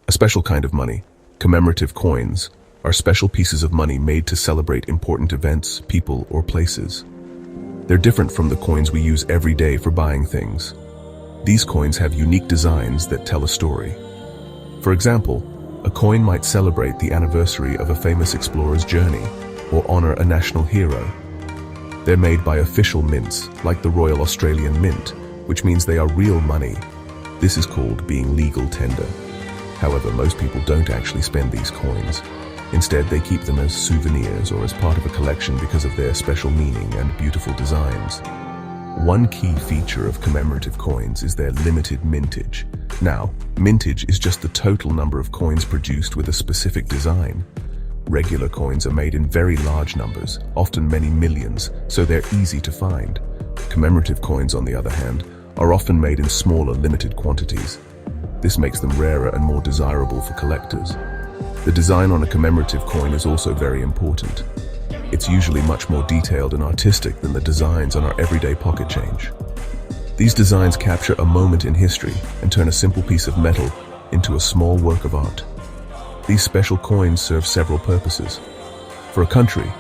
A special kind of money, commemorative coins, are special pieces of money made to celebrate important events, people, or places. They're different from the coins we use every day for buying things. These coins have unique designs that tell a story. For example, a coin might celebrate the anniversary of a famous explorer's journey or honor a national hero. They're made by official mints, like the Royal Australian Mint, which means they are real money. This is called being legal tender. However, most people don't actually spend these coins. Instead, they keep them as souvenirs or as part of a collection because of their special meaning and beautiful designs. One key feature of commemorative coins is their limited mintage. Now, mintage is just the total number of coins produced with a specific design. Regular coins are made in very large numbers, often many millions, so they're easy to find. Commemorative coins, on the other hand, are often made in smaller, limited quantities. This makes them rarer and more desirable for collectors. The design on a commemorative coin is also very important. It's usually much more detailed and artistic than the designs on our everyday pocket change. These designs capture a moment in history and turn a simple piece of metal into a small work of art. These special coins serve several purposes. For a country,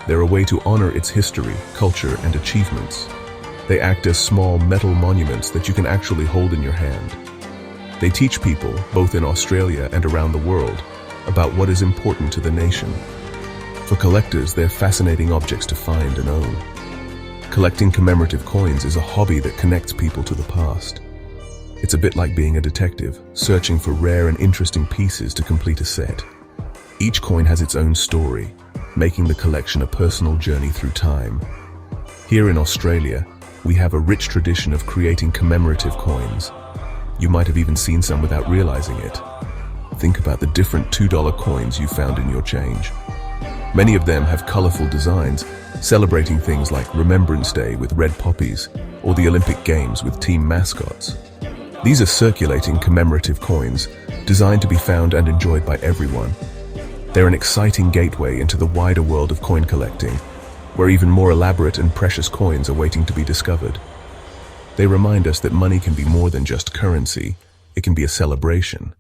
they're a way to honor its history, culture, and achievements. They act as small metal monuments that you can actually hold in your hand. They teach people, both in Australia and around the world, about what is important to the nation. For collectors, they're fascinating objects to find and own. Collecting commemorative coins is a hobby that connects people to the past. It's a bit like being a detective, searching for rare and interesting pieces to complete a set. Each coin has its own story, making the collection a personal journey through time. Here in Australia, we have a rich tradition of creating commemorative coins. You might have even seen some without realizing it. Think about the different $2 coins you found in your change. Many of them have colorful designs, celebrating things like Remembrance Day with red poppies, or the Olympic Games with team mascots. These are circulating commemorative coins, designed to be found and enjoyed by everyone. They're an exciting gateway into the wider world of coin collecting, where even more elaborate and precious coins are waiting to be discovered. They remind us that money can be more than just currency, it can be a celebration.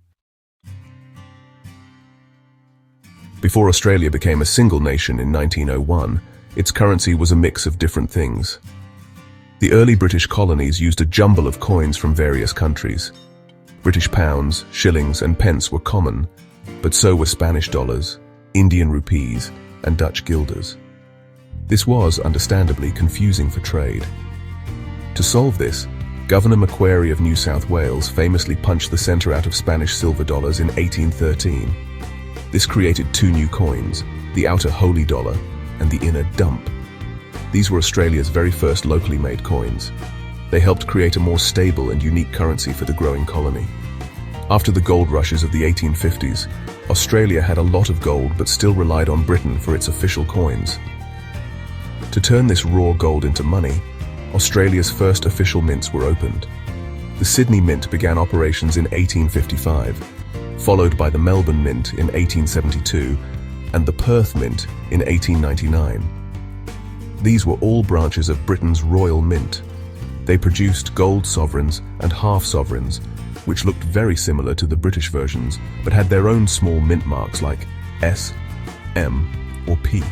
Before Australia became a single nation in 1901, its currency was a mix of different things. The early British colonies used a jumble of coins from various countries. British pounds, shillings, and pence were common, but so were Spanish dollars, Indian rupees, and Dutch guilders. This was, understandably, confusing for trade. To solve this, Governor Macquarie of New South Wales famously punched the centre out of Spanish silver dollars in 1813. This created two new coins, the outer holy dollar and the inner dump. These were Australia's very first locally made coins. They helped create a more stable and unique currency for the growing colony. After the gold rushes of the 1850s, Australia had a lot of gold but still relied on Britain for its official coins. To turn this raw gold into money, Australia's first official mints were opened. The Sydney Mint began operations in 1855, followed by the Melbourne Mint in 1872 and the Perth Mint in 1899. These were all branches of Britain's Royal Mint. They produced gold sovereigns and half sovereigns, which looked very similar to the British versions, but had their own small mint marks like S, M, or P.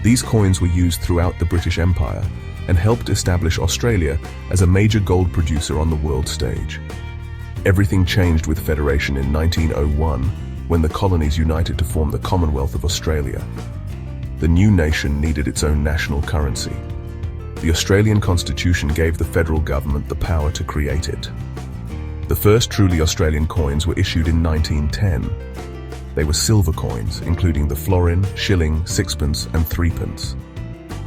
These coins were used throughout the British Empire and helped establish Australia as a major gold producer on the world stage. Everything changed with Federation in 1901, when the colonies united to form the Commonwealth of Australia. The new nation needed its own national currency. The Australian Constitution gave the federal government the power to create it. The first truly Australian coins were issued in 1910. They were silver coins, including the florin, shilling, sixpence, and threepence.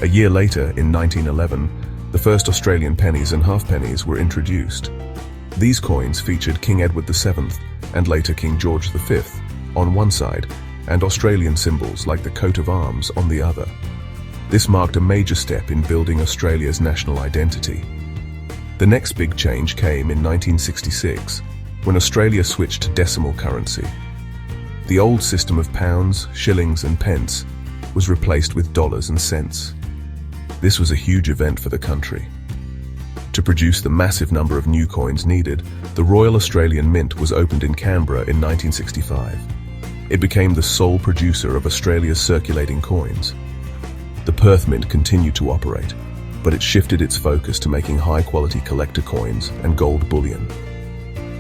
A year later, in 1911, the first Australian pennies and halfpennies were introduced. These coins featured King Edward VII and later King George V on one side, and Australian symbols like the coat of arms on the other. This marked a major step in building Australia's national identity. The next big change came in 1966, when Australia switched to decimal currency. The old system of pounds, shillings, and pence was replaced with dollars and cents. This was a huge event for the country. To produce the massive number of new coins needed, the Royal Australian Mint was opened in Canberra in 1965. It became the sole producer of Australia's circulating coins. The Perth Mint continued to operate, but it shifted its focus to making high-quality collector coins and gold bullion.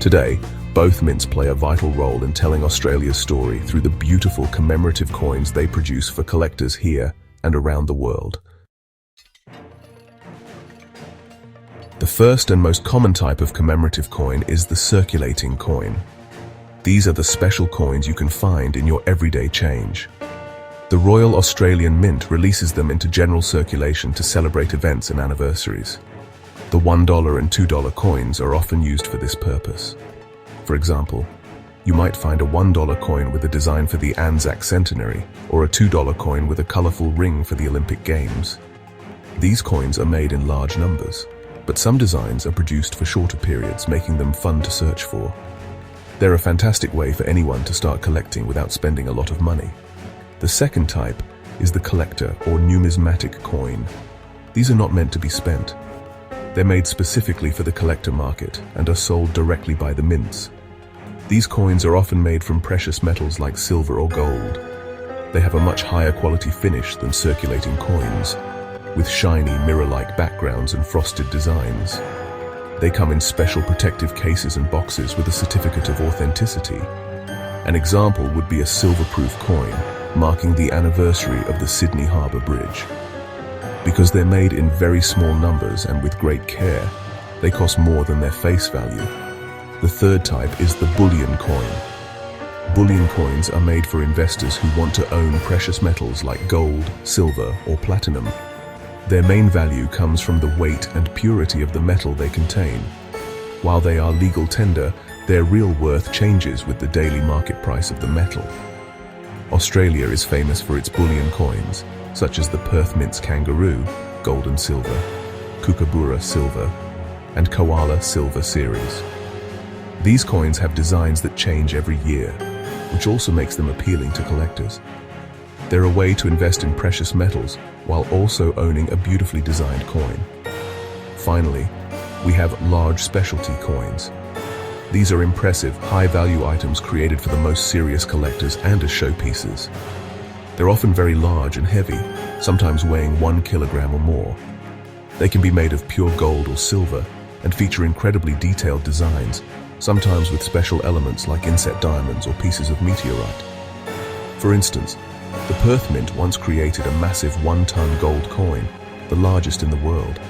Today, both mints play a vital role in telling Australia's story through the beautiful commemorative coins they produce for collectors here and around the world. The first and most common type of commemorative coin is the circulating coin. These are the special coins you can find in your everyday change. The Royal Australian Mint releases them into general circulation to celebrate events and anniversaries. The $1 and $2 coins are often used for this purpose. For example, you might find a $1 coin with a design for the Anzac Centenary, or a $2 coin with a colorful ring for the Olympic Games. These coins are made in large numbers, but some designs are produced for shorter periods, making them fun to search for. They're a fantastic way for anyone to start collecting without spending a lot of money. The second type is the collector or numismatic coin. These are not meant to be spent. They're made specifically for the collector market and are sold directly by the mints. These coins are often made from precious metals like silver or gold. They have a much higher quality finish than circulating coins, with shiny, mirror-like backgrounds and frosted designs. They come in special protective cases and boxes with a certificate of authenticity. An example would be a silver-proof coin, marking the anniversary of the Sydney Harbour Bridge. Because they're made in very small numbers and with great care, they cost more than their face value. The third type is the bullion coin. Bullion coins are made for investors who want to own precious metals like gold, silver, or platinum. Their main value comes from the weight and purity of the metal they contain. While they are legal tender, their real worth changes with the daily market price of the metal. Australia is famous for its bullion coins, such as the Perth Mint's Kangaroo, gold and silver, Kookaburra silver, and Koala silver series. These coins have designs that change every year, which also makes them appealing to collectors. They're a way to invest in precious metals while also owning a beautifully designed coin. Finally, we have large specialty coins. These are impressive, high-value items created for the most serious collectors and as showpieces. They're often very large and heavy, sometimes weighing 1 kilogram or more. They can be made of pure gold or silver and feature incredibly detailed designs, sometimes with special elements like inset diamonds or pieces of meteorite. For instance, the Perth Mint once created a massive 1-ton gold coin, the largest in the world.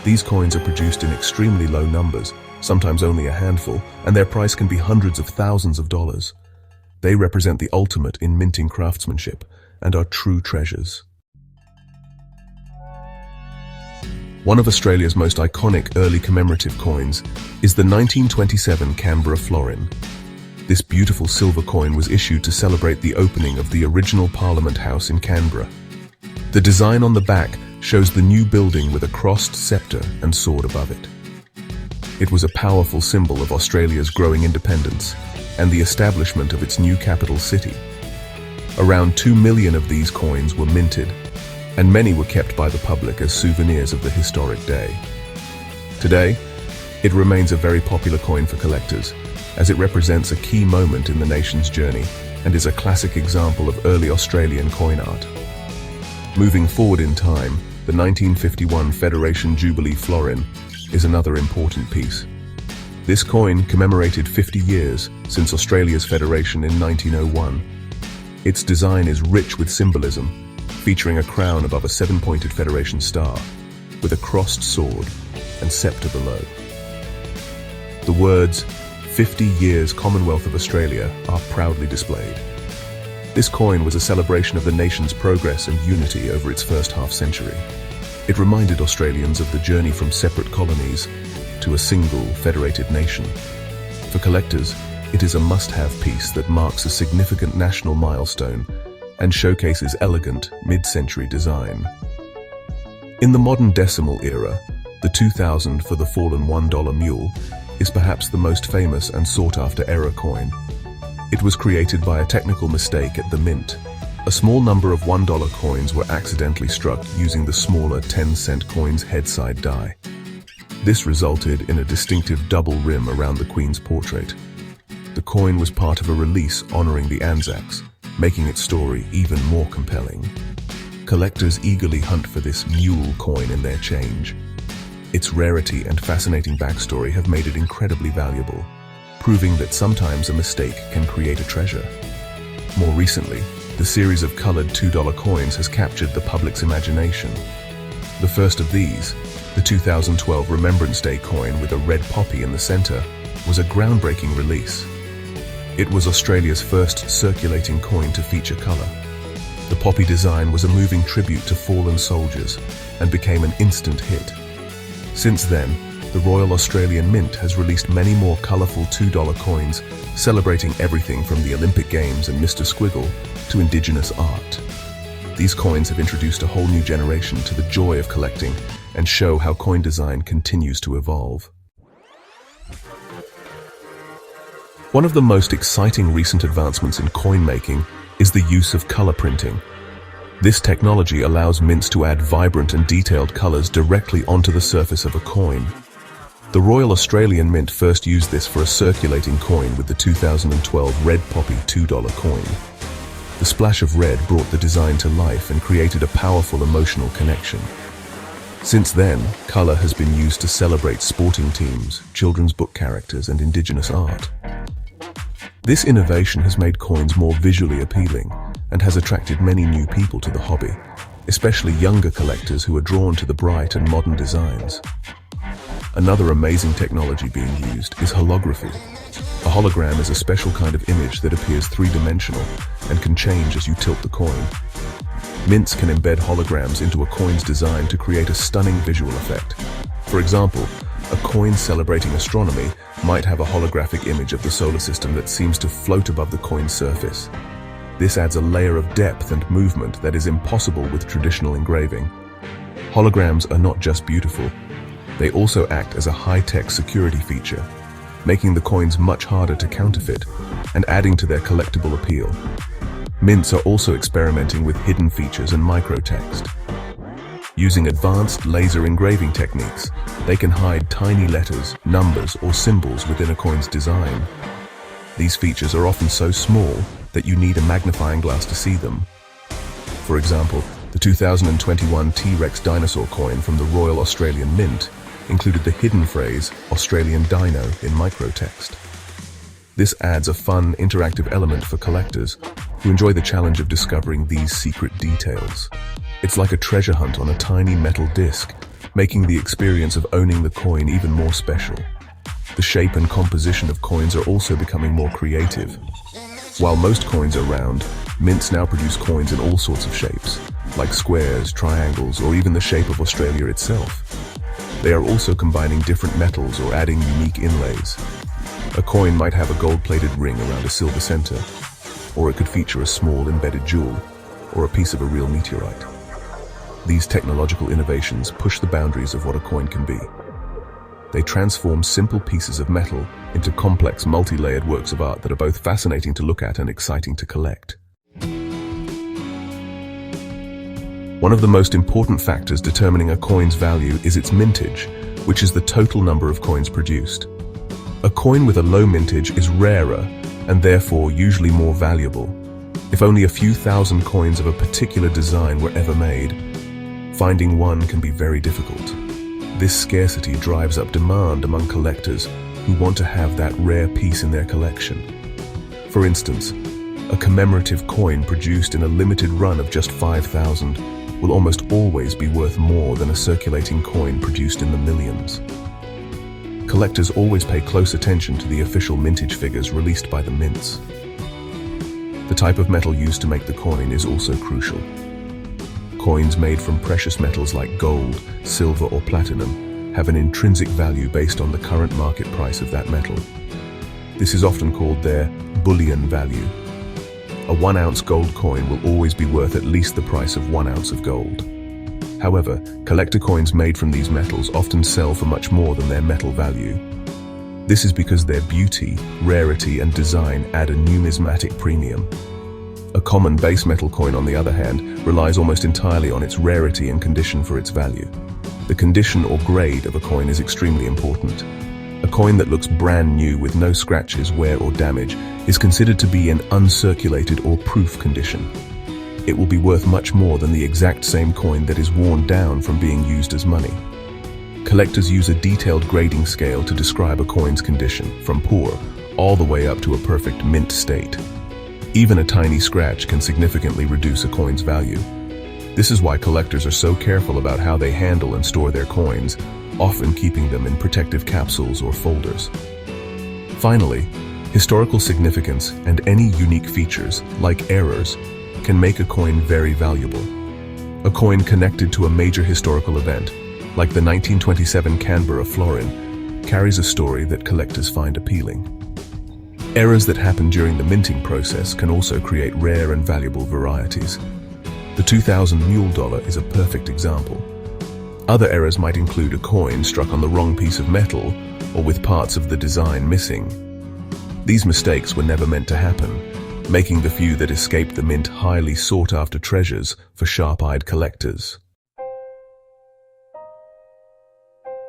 These coins are produced in extremely low numbers, sometimes only a handful, and their price can be hundreds of thousands of dollars. They represent the ultimate in minting craftsmanship and are true treasures. One of Australia's most iconic early commemorative coins is the 1927 Canberra florin. This beautiful silver coin was issued to celebrate the opening of the original Parliament House in Canberra. The design on the back shows the new building with a crossed sceptre and sword above it. It was a powerful symbol of Australia's growing independence and the establishment of its new capital city. Around 2 million of these coins were minted, and many were kept by the public as souvenirs of the historic day. Today, it remains a very popular coin for collectors, as it represents a key moment in the nation's journey and is a classic example of early Australian coin art. Moving forward in time, the 1951 Federation Jubilee florin is another important piece. This coin commemorated 50 years since Australia's federation in 1901. Its design is rich with symbolism, featuring a crown above a 7-pointed Federation star, with a crossed sword and sceptre below. The words, 50 Years Commonwealth of Australia, are proudly displayed. This coin was a celebration of the nation's progress and unity over its first half-century. It reminded Australians of the journey from separate colonies to a single federated nation. For collectors, it is a must-have piece that marks a significant national milestone and showcases elegant mid-century design. In the modern decimal era, the 2000 for the fallen $1 mule is perhaps the most famous and sought-after era coin. It was created by a technical mistake at the mint. A small number of $1 coins were accidentally struck using the smaller 10-cent coin's head-side die. This resulted in a distinctive double rim around the Queen's portrait. The coin was part of a release honoring the Anzacs, making its story even more compelling. Collectors eagerly hunt for this mule coin in their change. Its rarity and fascinating backstory have made it incredibly valuable, proving that sometimes a mistake can create a treasure. More recently, the series of colored $2 coins has captured the public's imagination. The first of these, the 2012 Remembrance Day coin with a red poppy in the center, was a groundbreaking release. It was Australia's first circulating coin to feature color. The poppy design was a moving tribute to fallen soldiers and became an instant hit. Since then, the Royal Australian Mint has released many more colorful $2 coins, celebrating everything from the Olympic Games and Mr. Squiggle to Indigenous art. These coins have introduced a whole new generation to the joy of collecting and show how coin design continues to evolve. One of the most exciting recent advancements in coin making is the use of color printing. This technology allows mints to add vibrant and detailed colors directly onto the surface of a coin. The Royal Australian Mint first used this for a circulating coin with the 2012 Red Poppy $2 coin. The splash of red brought the design to life and created a powerful emotional connection. Since then, color has been used to celebrate sporting teams, children's book characters, and Indigenous art. This innovation has made coins more visually appealing and has attracted many new people to the hobby, especially younger collectors who are drawn to the bright and modern designs. Another amazing technology being used is holography. A hologram is a special kind of image that appears three-dimensional and can change as you tilt the coin. Mints can embed holograms into a coin's design to create a stunning visual effect. For example, a coin celebrating astronomy might have a holographic image of the solar system that seems to float above the coin's surface. This adds a layer of depth and movement that is impossible with traditional engraving. Holograms are not just beautiful, they also act as a high-tech security feature, making the coins much harder to counterfeit and adding to their collectible appeal. Mints are also experimenting with hidden features and microtext. Using advanced laser engraving techniques, they can hide tiny letters, numbers, or symbols within a coin's design. These features are often so small that you need a magnifying glass to see them. For example, the 2021 T-Rex dinosaur coin from the Royal Australian Mint included the hidden phrase Australian Dino in microtext. This adds a fun, interactive element for collectors who enjoy the challenge of discovering these secret details. It's like a treasure hunt on a tiny metal disc, making the experience of owning the coin even more special. The shape and composition of coins are also becoming more creative. While most coins are round, mints now produce coins in all sorts of shapes, like squares, triangles, or even the shape of Australia itself. They are also combining different metals or adding unique inlays. A coin might have a gold-plated ring around a silver center, or it could feature a small embedded jewel, or a piece of a real meteorite. These technological innovations push the boundaries of what a coin can be. They transform simple pieces of metal into complex, multi-layered works of art that are both fascinating to look at and exciting to collect. One of the most important factors determining a coin's value is its mintage, which is the total number of coins produced. A coin with a low mintage is rarer and therefore usually more valuable. If only a few thousand coins of a particular design were ever made, finding one can be very difficult. This scarcity drives up demand among collectors who want to have that rare piece in their collection. For instance, a commemorative coin produced in a limited run of just 5,000 will almost always be worth more than a circulating coin produced in the millions. Collectors always pay close attention to the official mintage figures released by the mints. The type of metal used to make the coin is also crucial. Coins made from precious metals like gold, silver, or platinum have an intrinsic value based on the current market price of that metal. This is often called their bullion value. A 1 ounce gold coin will always be worth at least the price of 1 ounce of gold. However, collector coins made from these metals often sell for much more than their metal value. This is because their beauty, rarity, and design add a numismatic premium. A common base metal coin, on the other hand, relies almost entirely on its rarity and condition for its value. The condition or grade of a coin is extremely important. A coin that looks brand new with no scratches, wear or damage is considered to be in uncirculated or proof condition. It will be worth much more than the exact same coin that is worn down from being used as money. Collectors use a detailed grading scale to describe a coin's condition, from poor all the way up to a perfect mint state. Even a tiny scratch can significantly reduce a coin's value. This is why collectors are so careful about how they handle and store their coins, often keeping them in protective capsules or folders. Finally, historical significance and any unique features, like errors, can make a coin very valuable. A coin connected to a major historical event, like the 1927 Canberra florin, carries a story that collectors find appealing. Errors that happen during the minting process can also create rare and valuable varieties. The 2000 mule dollar is a perfect example. Other errors might include a coin struck on the wrong piece of metal or with parts of the design missing. These mistakes were never meant to happen, making the few that escaped the mint highly sought-after treasures for sharp-eyed collectors.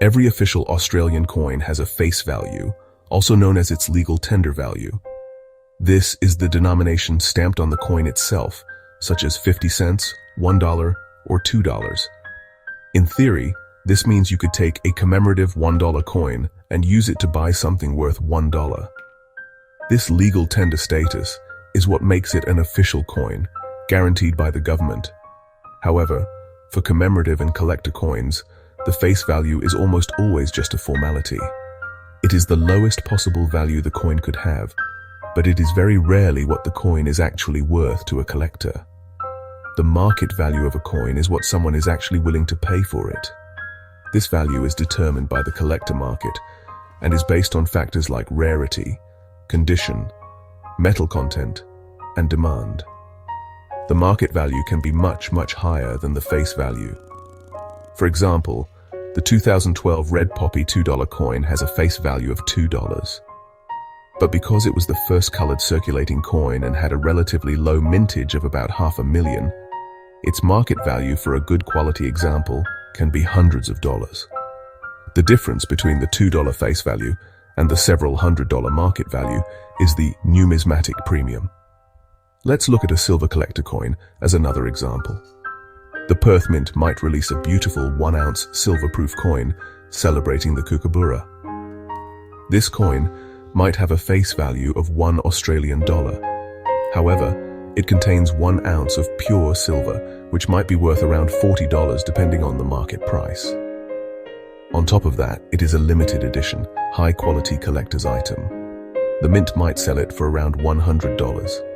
Every official Australian coin has a face value, also known as its legal tender value. This is the denomination stamped on the coin itself, such as 50 cents, $1, or $2. In theory, this means you could take a commemorative $1 coin and use it to buy something worth $1. This legal tender status is what makes it an official coin, guaranteed by the government. However, for commemorative and collector coins, the face value is almost always just a formality. It is the lowest possible value the coin could have, but it is very rarely what the coin is actually worth to a collector. The market value of a coin is what someone is actually willing to pay for it. This value is determined by the collector market and is based on factors like rarity, condition, metal content, and demand. The market value can be much, much higher than the face value. For example, the 2012 Red Poppy $2 coin has a face value of $2. But because it was the first colored circulating coin and had a relatively low mintage of about $500,000, its market value for a good quality example can be hundreds of dollars. The difference between the $2 face value and the several $100 market value is the numismatic premium. Let's look at a silver collector coin as another example. The Perth Mint might release a beautiful 1-ounce silver-proof coin celebrating the Kookaburra. This coin might have a face value of $1 Australian. However, it contains 1 ounce of pure silver, which might be worth around $40 depending on the market price. On top of that, it is a limited edition, high-quality collector's item. The mint might sell it for around $100.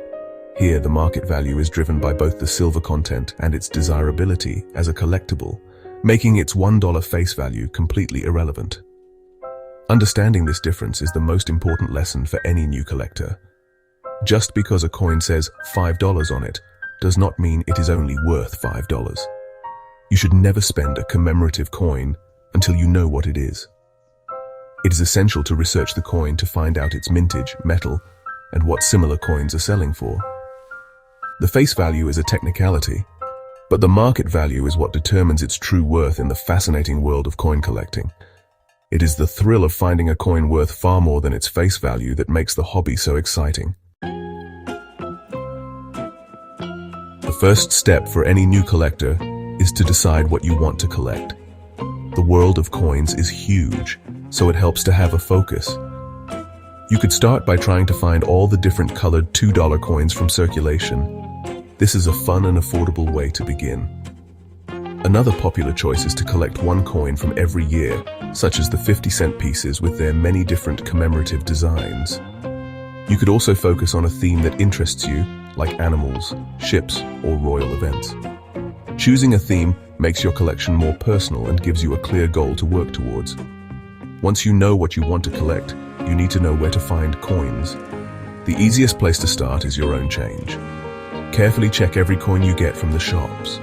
Here, the market value is driven by both the silver content and its desirability as a collectible, making its $1 face value completely irrelevant. Understanding this difference is the most important lesson for any new collector. Just because a coin says $5 on it does not mean it is only worth $5. You should never spend a commemorative coin until you know what it is. It is essential to research the coin to find out its mintage, metal, and what similar coins are selling for. The face value is a technicality, but the market value is what determines its true worth in the fascinating world of coin collecting. It is the thrill of finding a coin worth far more than its face value that makes the hobby so exciting. The first step for any new collector is to decide what you want to collect. The world of coins is huge, so it helps to have a focus. You could start by trying to find all the different colored $2 coins from circulation. This is a fun and affordable way to begin. Another popular choice is to collect one coin from every year, such as the 50-cent pieces with their many different commemorative designs. You could also focus on a theme that interests you, like animals, ships, or royal events. Choosing a theme makes your collection more personal and gives you a clear goal to work towards. Once you know what you want to collect, you need to know where to find coins. The easiest place to start is your own change. Carefully check every coin you get from the shops.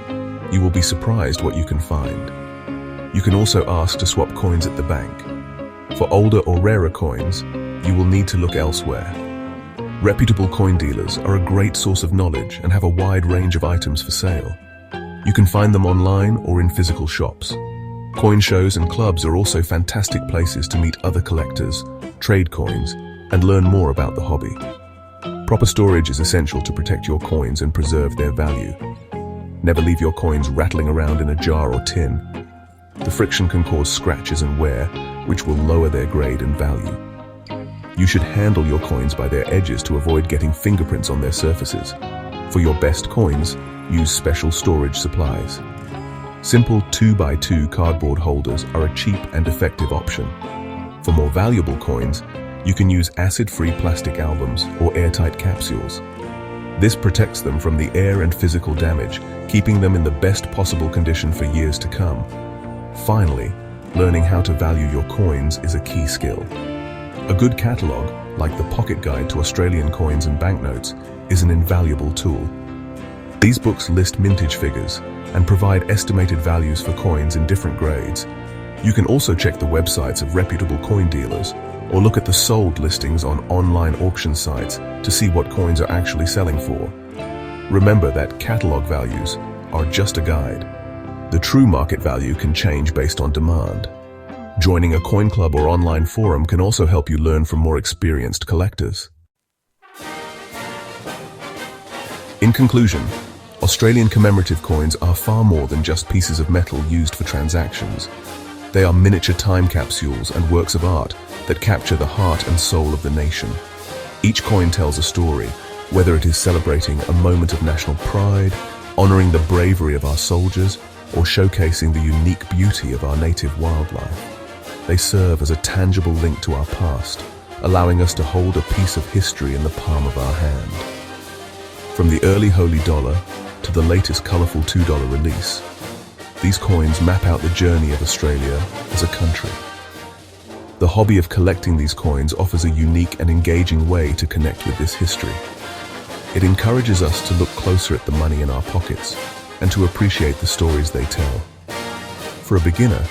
You will be surprised what you can find. You can also ask to swap coins at the bank. For older or rarer coins, you will need to look elsewhere. Reputable coin dealers are a great source of knowledge and have a wide range of items for sale. You can find them online or in physical shops. Coin shows and clubs are also fantastic places to meet other collectors, trade coins, and learn more about the hobby. Proper storage is essential to protect your coins and preserve their value. Never leave your coins rattling around in a jar or tin. The friction can cause scratches and wear, which will lower their grade and value. You should handle your coins by their edges to avoid getting fingerprints on their surfaces. For your best coins, use special storage supplies. Simple 2x2 cardboard holders are a cheap and effective option. For more valuable coins, you can use acid-free plastic albums or airtight capsules. This protects them from the air and physical damage, keeping them in the best possible condition for years to come. Finally, learning how to value your coins is a key skill. A good catalogue, like the Pocket Guide to Australian Coins and Banknotes, is an invaluable tool. These books list mintage figures and provide estimated values for coins in different grades. You can also check the websites of reputable coin dealers or look at the sold listings on online auction sites to see what coins are actually selling for. Remember that catalog values are just a guide. The true market value can change based on demand. Joining a coin club or online forum can also help you learn from more experienced collectors. In conclusion, Australian commemorative coins are far more than just pieces of metal used for transactions. They are miniature time capsules and works of art that capture the heart and soul of the nation. Each coin tells a story, whether it is celebrating a moment of national pride, honoring the bravery of our soldiers, or showcasing the unique beauty of our native wildlife. They serve as a tangible link to our past, allowing us to hold a piece of history in the palm of our hand. From the early holy dollar to the latest colourful $2 release, these coins map out the journey of Australia as a country. The hobby of collecting these coins offers a unique and engaging way to connect with this history. It encourages us to look closer at the money in our pockets and to appreciate the stories they tell. For a beginner,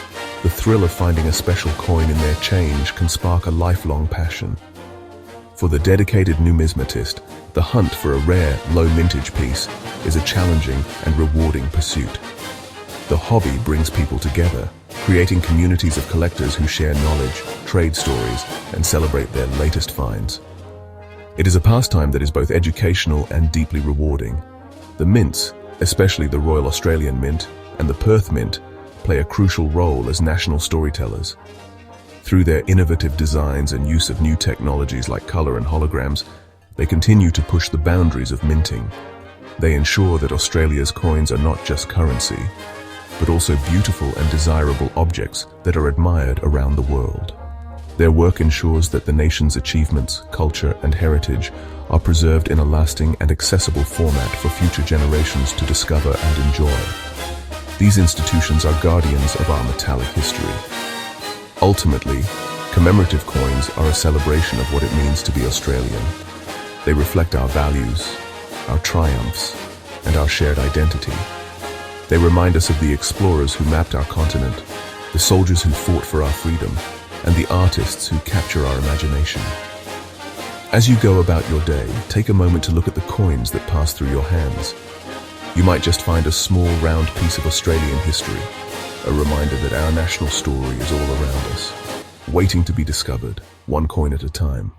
the thrill of finding a special coin in their change can spark a lifelong passion. For the dedicated numismatist, the hunt for a rare, low mintage piece is a challenging and rewarding pursuit. The hobby brings people together, creating communities of collectors who share knowledge, trade stories, and celebrate their latest finds. It is a pastime that is both educational and deeply rewarding. The mints, especially the Royal Australian Mint and the Perth Mint, play a crucial role as national storytellers. Through their innovative designs and use of new technologies like color and holograms, they continue to push the boundaries of minting. They ensure that Australia's coins are not just currency, but also beautiful and desirable objects that are admired around the world. Their work ensures that the nation's achievements, culture, and heritage are preserved in a lasting and accessible format for future generations to discover and enjoy. These institutions are guardians of our metallic history. Ultimately, commemorative coins are a celebration of what it means to be Australian. They reflect our values, our triumphs, and our shared identity. They remind us of the explorers who mapped our continent, the soldiers who fought for our freedom, and the artists who capture our imagination. As you go about your day, take a moment to look at the coins that pass through your hands. You might just find a small, round piece of Australian history, a reminder that our national story is all around us, waiting to be discovered, one coin at a time.